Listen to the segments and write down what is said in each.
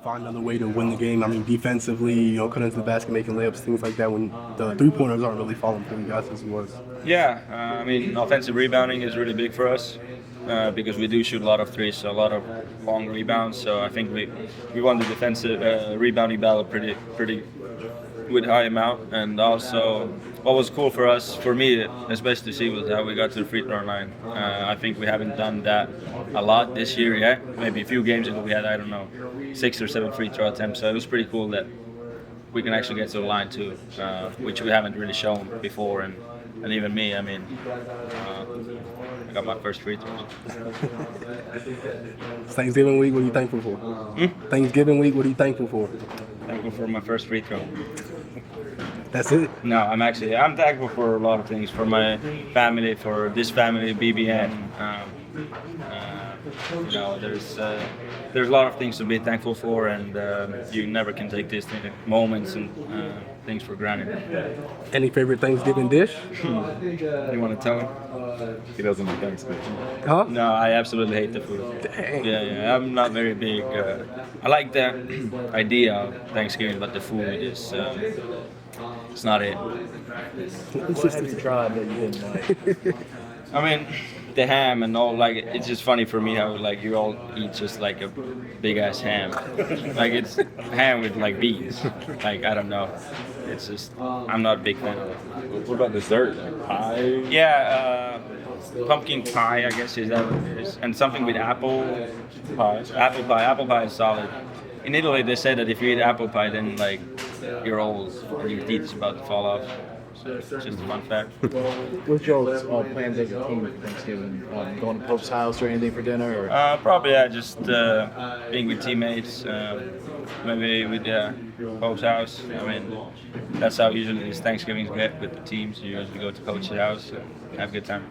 Find another way to win the game. I mean, defensively, cutting into the basket, making layups, things like that when the three-pointers aren't really falling for you guys as it was. Yeah, I mean, offensive rebounding is really big for us because we do shoot a lot of threes, so a lot of long rebounds. So I think we won the defensive rebounding battle pretty with high amount. And also, what was cool for us, for me especially to see, was how we got to the free throw line. I think we haven't done that a lot this year yet. Maybe a few games ago we had, 6 or 7 free throw attempts. So it was pretty cool that we can actually get to the line too, which we haven't really shown before. And even me, I got my first free throws. It's Thanksgiving week, what are you thankful for? Thanksgiving week, what are you thankful for? Thankful for my first free throw. That's it? No, I'm thankful for a lot of things. For my family, for this family, BBN. There's a lot of things to be thankful for, and you never can take these moments and things for granted. Any favorite Thanksgiving dish? You want to tell him? He doesn't do Thanksgiving. Huh? No, I absolutely hate the food. Dang. Yeah, I'm not very big. I like the idea of Thanksgiving, but the food is it's not it. What have you tried that you didn't like? I mean, the ham and all, it's just funny for me how you all eat just like a big ass ham. It's ham with beans. I don't know. It's just, I'm not a big fan of it. What about dessert? Like pie? Yeah, pumpkin pie, I guess is that what it is. And something with apple pie. Apple pie. Apple pie is solid. In Italy, they say that if you eat apple pie, then you're old and your teeth is about to fall off. So it's just a fun fact. What's your plans as a team for Thanksgiving? Going to Pope's house or anything for dinner? Or? Probably, just being with teammates, maybe with Pope's house. I mean, that's how usually these Thanksgivings get with the teams. You usually go to coach's house and have a good time.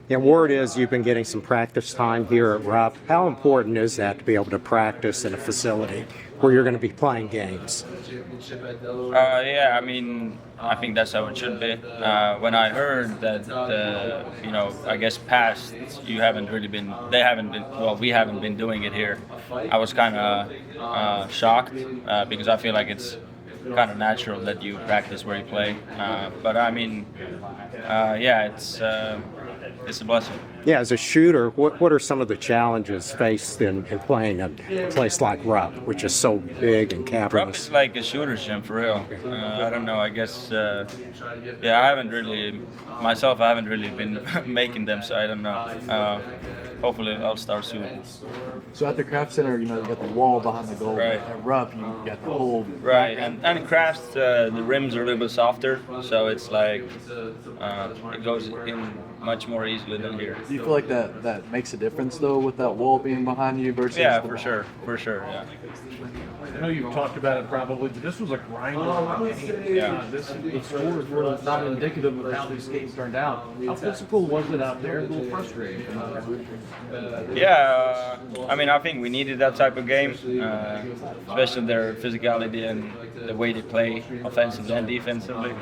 Yeah, word is you've been getting some practice time here at Rupp. How important is that to be able to practice in a facility where you're going to be playing games? Yeah, I think that's how it should be. When I heard that, I guess past we haven't been doing it here, I was kind of shocked because I feel like it's kind of natural that you practice where you play. But it's a blessing. Yeah, as a shooter, what are some of the challenges faced in playing a place like Rupp, which is so big and cavernous? Rupp is like a shooter's gym for real. I don't know. I guess I haven't really been making them, so I don't know. Hopefully, I'll start soon. So at the Craft Center, you got the wall behind the goal. Right. At Rupp, you got the whole. Right, and Crafts, the rims are a little bit softer, so it's it goes in much more easily than here. Do you feel like that makes a difference though, with that wall being behind you versus? Yeah, the for sure, yeah. I know you've talked about it probably, but this was a grinding game. Yeah. The scores were not indicative of how these games turned out. How physical was it out there? A little frustrating. Yeah, I think we needed that type of game, especially their physicality and the way they play offensively and defensively.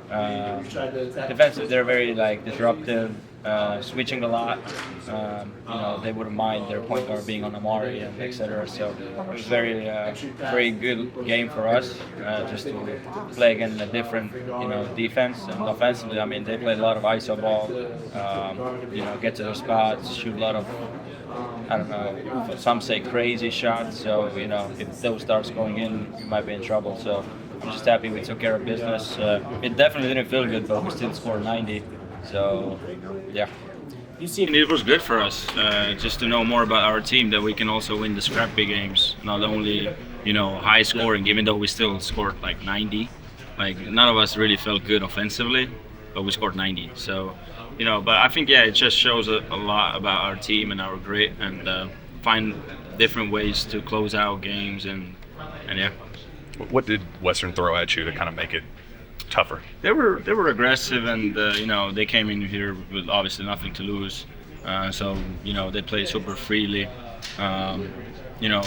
Defensive, they're very disruptive, switching a lot. They wouldn't mind their point guard being on Amari and etc. So it was very good game for us, just to play against a different defense and offensively. They played a lot of ISO ball, get to their spots, shoot a lot of some say crazy shots. So if those starts going in, you might be in trouble. So I'm just happy we took care of business. It definitely didn't feel good, but we still scored 90. So, yeah. It was good for us just to know more about our team, that we can also win the scrappy games, not only high scoring, even though we still scored 90. None of us really felt good offensively, but we scored 90. So, but I think it just shows a lot about our team and our grit, and find different ways to close out games and yeah. What did Western throw at you to kind of make it tougher? They were aggressive, and they came in here with obviously nothing to lose. So they played super freely. A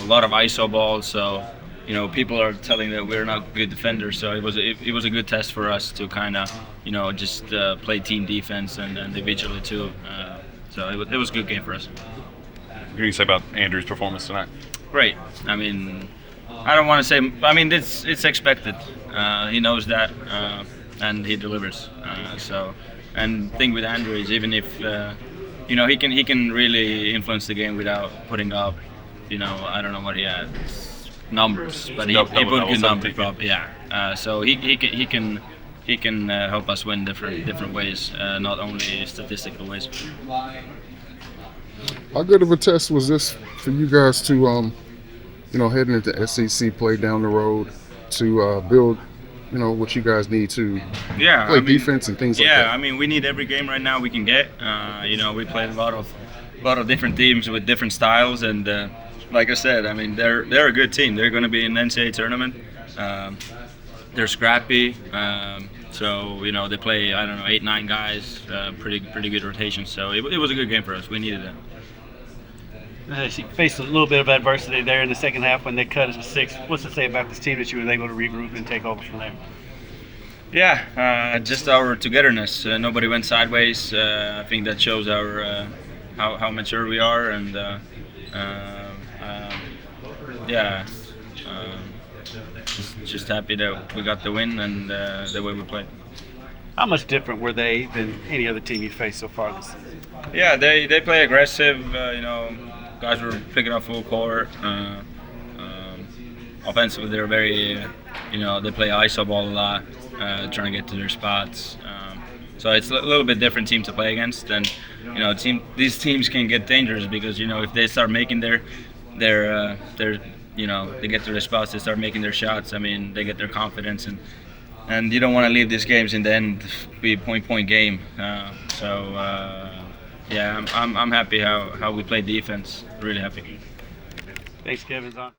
lot of ISO balls. So people are telling that we're not good defenders. So it was a good test for us to kind of just play team defense and individually too. So it was a good game for us. What do you say about Andrew's performance tonight? Great. I don't want to say. I mean, it's expected. He knows that, and he delivers. And thing with Andrew is even if he can really influence the game without putting up. I don't know what he had numbers, but he put good numbers. Probably, yeah. So he can help us win different ways, not only statistical ways. How good of a test was this for you guys to, heading into SEC play down the road to build, what you guys need to play defense and things like that? Yeah, I mean, we need every game right now we can get. We played a lot of different teams with different styles, and like I said, I mean, they're a good team. They're going to be in the NCAA tournament. They're scrappy. So they play 8-9 guys, pretty good rotation. So it was a good game for us. We needed it. She faced a little bit of adversity there in the second half when they cut it to 6. What's it say about this team that you were able to regroup and take over from there? Yeah, just our togetherness. Nobody went sideways. I think that shows our how mature we are, and just happy that we got the win and the way we played. How much different were they than any other team you faced so far this season? Yeah, they play aggressive. Guys were picking up full court. Offensively, they're very, they play iso ball a lot, trying to get to their spots. So it's a little bit different team to play against, and these teams can get dangerous because if they start making their they get to their spots, they start making their shots. I mean, they get their confidence, and you don't want to leave these games in the end be a point game. I'm happy how we played defense. Really happy. Thanks, Kevin.